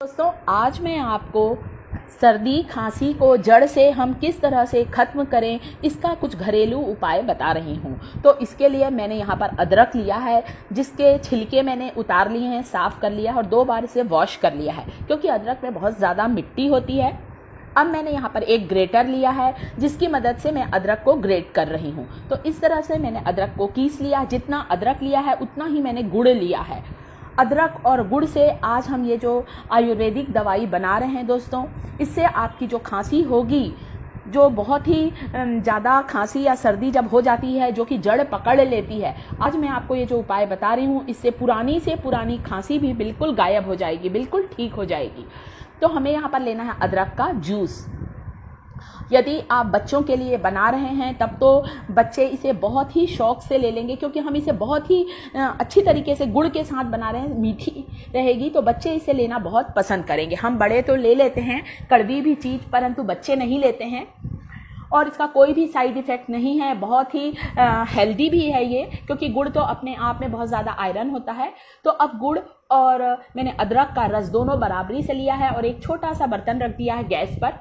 दोस्तों, आज मैं आपको सर्दी खांसी को जड़ से हम किस तरह से ख़त्म करें इसका कुछ घरेलू उपाय बता रही हूँ। तो इसके लिए मैंने यहाँ पर अदरक लिया है, जिसके छिलके मैंने उतार लिए हैं, साफ़ कर लिया है और 2 बार इसे वॉश कर लिया है, क्योंकि अदरक में बहुत ज़्यादा मिट्टी होती है। अब मैंने यहाँ पर एक ग्रेटर लिया है, जिसकी मदद से मैं अदरक को ग्रेट कर रही हूँ। तो इस तरह से मैंने अदरक को कीस लिया। जितना अदरक लिया है उतना ही मैंने गुड़ लिया है। अदरक और गुड़ से आज हम ये जो आयुर्वेदिक दवाई बना रहे हैं दोस्तों, इससे आपकी जो खांसी होगी, जो बहुत ही ज़्यादा खांसी या सर्दी जब हो जाती है, जो कि जड़ पकड़ लेती है, आज मैं आपको ये जो उपाय बता रही हूँ, इससे पुरानी से पुरानी खांसी भी बिल्कुल गायब हो जाएगी, बिल्कुल ठीक हो जाएगी। तो हमें यहाँ पर लेना है अदरक का जूस। यदि आप बच्चों के लिए बना रहे हैं तब तो बच्चे इसे बहुत ही शौक से ले लेंगे, क्योंकि हम इसे बहुत ही अच्छी तरीके से गुड़ के साथ बना रहे हैं, मीठी रहेगी तो बच्चे इसे लेना बहुत पसंद करेंगे। हम बड़े तो ले लेते हैं कड़वी भी चीज़, परंतु बच्चे नहीं लेते हैं। और इसका कोई भी साइड इफ़ेक्ट नहीं है, बहुत ही हेल्दी भी है ये, क्योंकि गुड़ तो अपने आप में बहुत ज़्यादा आयरन होता है। तो अब गुड़ और मैंने अदरक का रस दोनों बराबरी से लिया है और एक छोटा सा बर्तन रख दिया है गैस पर,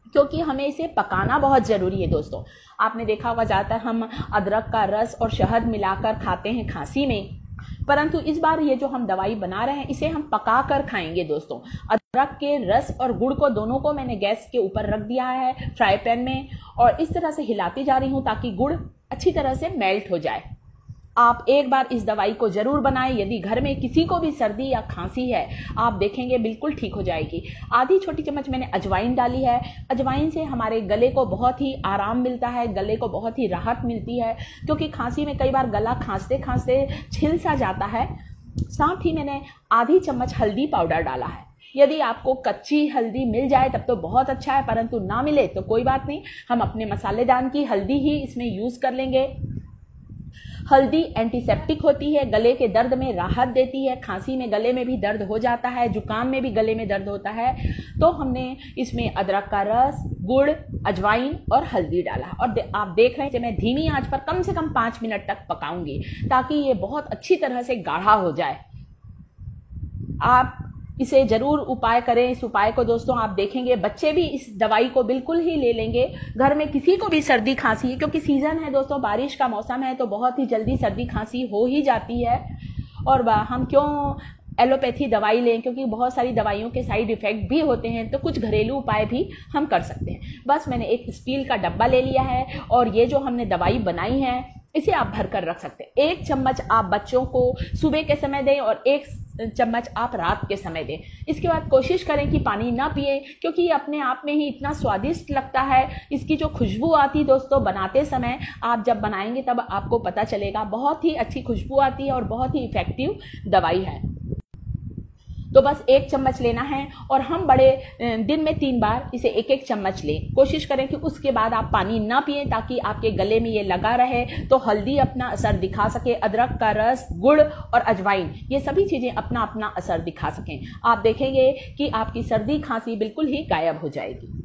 क्योंकि हमें इसे पकाना बहुत ज़रूरी है। दोस्तों, आपने देखा होगा ज़्यादातर हम अदरक का रस और शहद मिलाकर खाते हैं खांसी में, परंतु इस बार ये जो हम दवाई बना रहे हैं इसे हम पका कर खाएंगे। दोस्तों, अदरक के रस और गुड़ को दोनों को मैंने गैस के ऊपर रख दिया है फ्राई पैन में, और इस तरह से हिलाती जा रही हूँ ताकि गुड़ अच्छी तरह से मेल्ट हो जाए। आप एक बार इस दवाई को ज़रूर बनाएं। यदि घर में किसी को भी सर्दी या खांसी है, आप देखेंगे बिल्कुल ठीक हो जाएगी। आधी छोटी चम्मच मैंने अजवाइन डाली है। अजवाइन से हमारे गले को बहुत ही आराम मिलता है, गले को बहुत ही राहत मिलती है, क्योंकि खांसी में कई बार गला खांसते खांसते छिल सा जाता है। साथ ही मैंने आधी चम्मच हल्दी पाउडर डाला है। यदि आपको कच्ची हल्दी मिल जाए तब तो बहुत अच्छा है, परंतु ना मिले तो कोई बात नहीं, हम अपने मसालेदान की हल्दी ही इसमें यूज़ कर लेंगे। हल्दी एंटीसेप्टिक होती है, गले के दर्द में राहत देती है। खांसी में गले में भी दर्द हो जाता है, जुकाम में भी गले में दर्द होता है। तो हमने इसमें अदरक का रस, गुड़, अजवाइन और हल्दी डाला। और आप देख रहे हैं मैं धीमी आंच पर कम से कम 5 मिनट तक पकाऊंगी, ताकि ये बहुत अच्छी तरह से गाढ़ा हो जाए। आप इसे ज़रूर उपाय करें। इस उपाय को दोस्तों आप देखेंगे बच्चे भी इस दवाई को बिल्कुल ही ले लेंगे। घर में किसी को भी सर्दी खांसी है, क्योंकि सीज़न है दोस्तों, बारिश का मौसम है, तो बहुत ही जल्दी सर्दी खांसी हो ही जाती है। और हम क्यों एलोपैथी दवाई लें, क्योंकि बहुत सारी दवाइयों के साइड इफ़ेक्ट भी होते हैं। तो कुछ घरेलू उपाय भी हम कर सकते हैं। बस मैंने एक स्टील का डब्बा ले लिया है और ये जो हमने दवाई बनाई है इसे आप भर कर रख सकते हैं। 1 चम्मच आप बच्चों को सुबह के समय दें और 1 चम्मच आप रात के समय दें। इसके बाद कोशिश करें कि पानी ना पिए, क्योंकि ये अपने आप में ही इतना स्वादिष्ट लगता है। इसकी जो खुशबू आती है दोस्तों बनाते समय, आप जब बनाएंगे तब आपको पता चलेगा, बहुत ही अच्छी खुशबू आती है और बहुत ही इफ़ेक्टिव दवाई है। तो बस 1 चम्मच लेना है और हम बड़े दिन में 3 बार इसे 1-1 चम्मच लें। कोशिश करें कि उसके बाद आप पानी ना पिएं, ताकि आपके गले में ये लगा रहे, तो हल्दी अपना असर दिखा सके, अदरक का रस, गुड़ और अजवाइन, ये सभी चीज़ें अपना अपना असर दिखा सकें। आप देखेंगे कि आपकी सर्दी खांसी बिल्कुल ही गायब हो जाएगी।